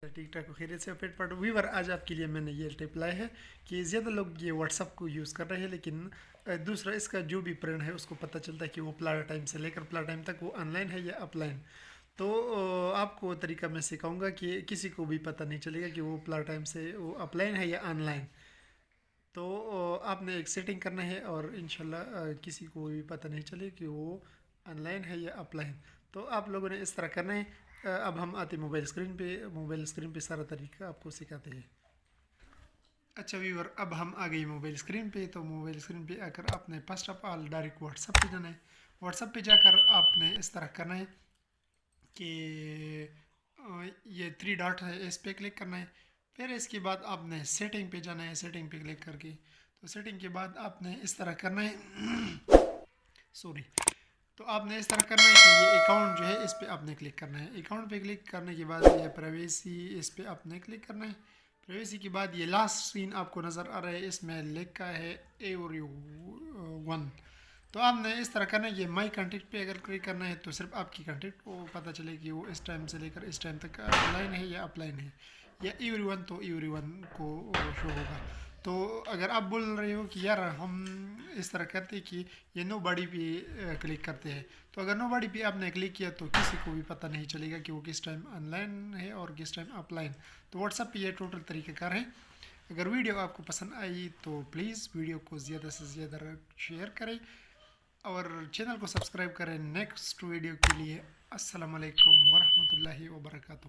ٹھیک ٹھاک خیریت سے پیٹ پاٹ ویور آج آپ کے لیے میں نے یہ ٹپ لایا ہے کہ زیادہ لوگ یہ واٹس اپ کو یوز کر رہے ہیں لیکن دوسرا اس کا جو بھی فرینڈ ہے اس کو پتہ چلتا ہے کہ وہ پلا ٹائم سے لے کر پلا ٹائم تک وہ آن لائن ہے یا اپ لائن. تو آپ کو طریقہ میں سکھاؤں گا کہ کسی کو بھی پتہ نہیں چلے گا کہ وہ پلا ٹائم سے وہ اپ لائن ہے یا آن لائن. تو آپ نے ایک سیٹنگ کرنا ہے اور انشاءاللہ کسی کو بھی پتہ نہیں چلے کہ وہ آن لائن ہے یا اپ لائن. تو آپ لوگوں نے اس طرح کرنا ہے. اب ہم آتے موبائل اسکرین پہ سارا طریقہ آپ کو سکھاتے ہیں. اچھا ویور اب ہم آ گئی موبائل اسکرین پہ. تو موبائل اسکرین پہ آ کر آپ نے first of all direct what's app پہ جانا ہے. واٹس ایپ پہ جا کر آپ نے اس طرح کرنا ہے کہ یہ 3 ڈاٹ ہے اس پہ کلک کرنا ہے. پھر اس کے بعد آپ نے سیٹنگ پہ جانا ہے. سیٹنگ پہ کلک کر کے تو سیٹنگ کے بعد آپ نے اس طرح کرنا ہے سوری. تو آپ نے اس طرح کرنا ہے کہ یہ اکاؤنٹ جو ہے اس پہ آپ نے کلک کرنا ہے. اکاؤنٹ پہ کلک کرنے کے بعد یہ پرائیویسی اس پہ آپ نے کلک کرنا ہے. پرائیویسی کے بعد یہ لاسٹ سین آپ کو نظر آ رہا ہے. اس میں لکھا ہے ایوری ون. تو آپ نے اس طرح کرنا ہے. یہ مائی کنٹیکٹ پہ اگر کلک کرنا ہے تو صرف آپ کی کنٹیکٹ کو پتہ چلے کہ وہ اس ٹائم سے لے کر اس ٹائم تک آن لائن ہے یا اپ لائن ہے یا ایوری ون تو ایوری ون کو شو ہوگا. تو اگر آپ بول رہے ہو کہ یار ہم اس طرح کرتے کہ یہ نو باڈی پہ کلک کرتے ہیں تو اگر نو باڈی پہ آپ نے کلک کیا تو کسی کو بھی پتہ نہیں چلے گا کہ وہ کس ٹائم آن لائن ہے اور کس ٹائم اپ لائن. تو واٹس ایپ پہ یہ ٹوٹل طریقہ کار ہے. اگر ویڈیو آپ کو پسند آئی تو پلیز ویڈیو کو زیادہ سے زیادہ شیئر کریں اور چینل کو سبسکرائب کریں نیکسٹ ویڈیو کے لیے. السلام علیکم ورحمۃ اللہ وبرکاتہ.